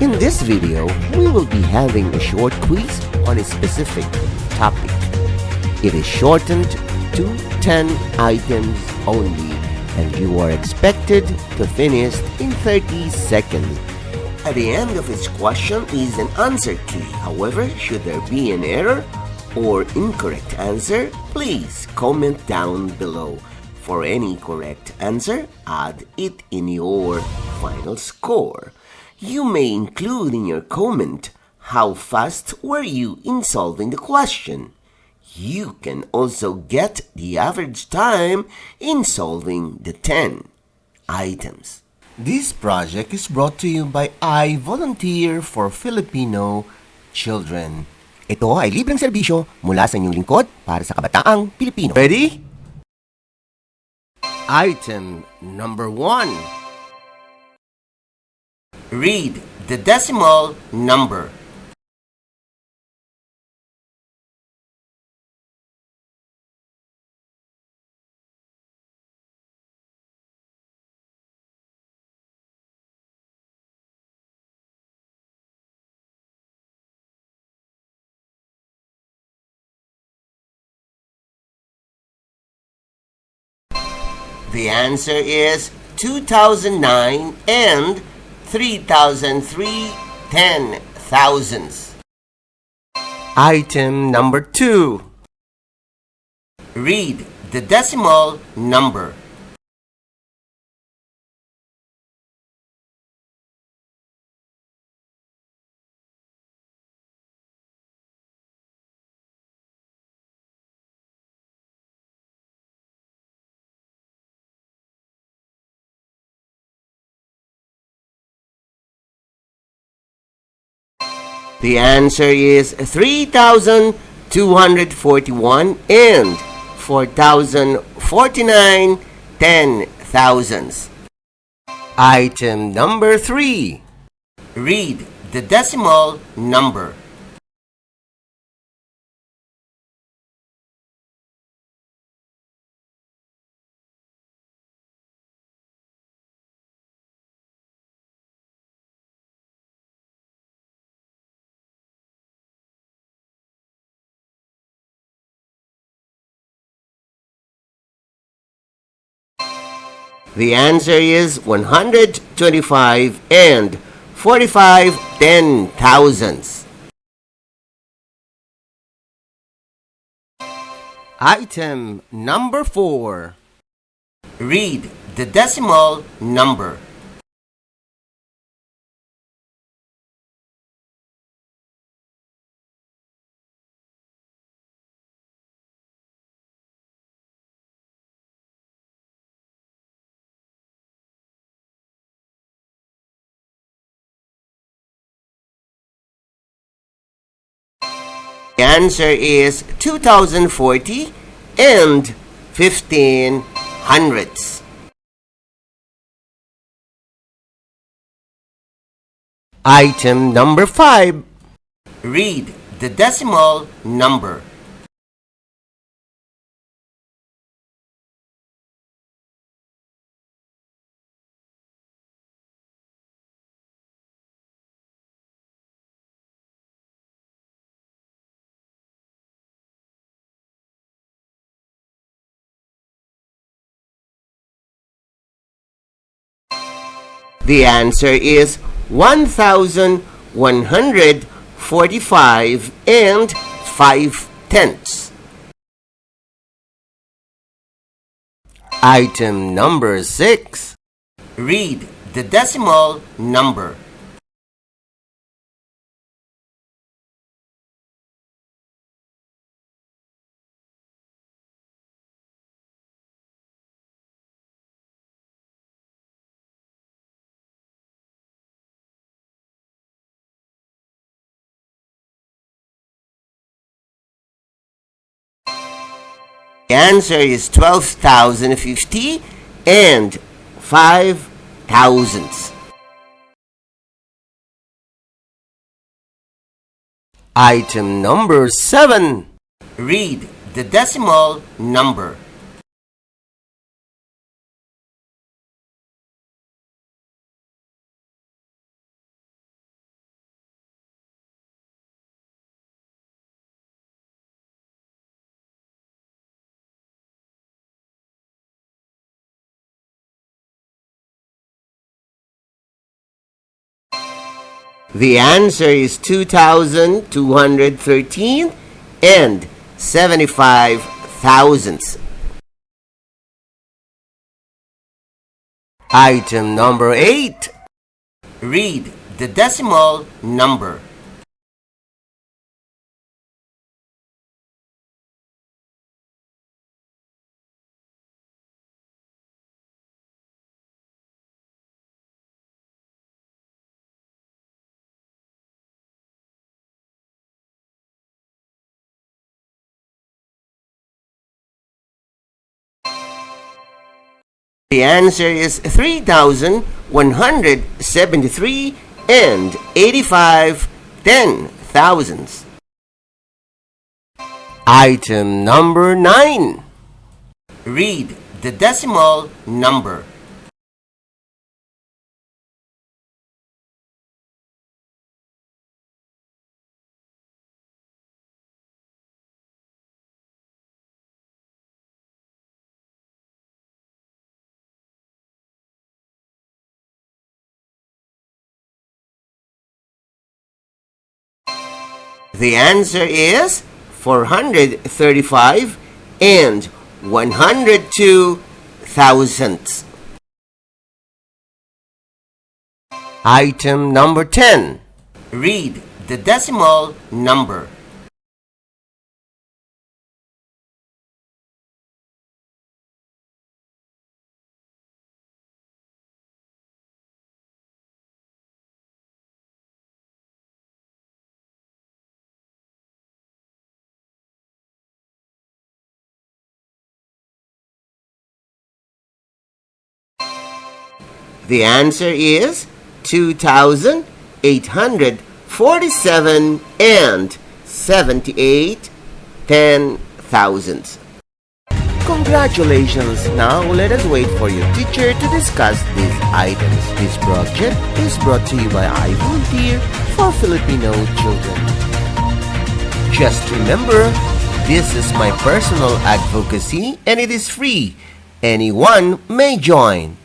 In this video, we will be having a short quiz on a specific topic. It is shortened to 10 items only, and you are expected to finish in 30 seconds. At the end of each question is an answer key. However, should there be an error or incorrect answer, please comment down below. For any correct answer, add it in your final score. You may include in your comment how fast were you in solving the question. You can also get the average time in solving the 10 items. This project is brought to you by I Volunteer for Filipino Children. Ito ay libreng serbisyo mula sa inyong lingkod para sa kabataang Pilipino. Ready? Item number 1. Read the decimal number. The answer is 2009 and 3003 ten thousandths. Item number 2. Read the decimal number. The answer is 3,241 and 4,049 ten thousandths. Item number 3. Read the decimal number. The answer is 125 and 45 ten thousandths. Item number 4. Read the decimal number. The answer is 2040 and 15 hundredths. Item number 5. Read the decimal number. The answer is 1,145 and 5 tenths. Item number 6. Read the decimal number. The answer is 12,050 and 5 thousandths. Item number 7. Read the decimal number. The answer is 2,213 and 75 thousandths. Item number 8. Read the decimal number. The answer is 3,173 and 85 ten-thousandths. Item number 9. Read the decimal number. The answer is 435 and 102 thousandths. Item number 10. Read the decimal number. The answer is 2,847 and 78 ten-thousandths. Congratulations! Now let us wait for your teacher to discuss these items. This project is brought to you by I Volunteer for Filipino Children. Just remember, this is my personal advocacy and it is free. Anyone may join.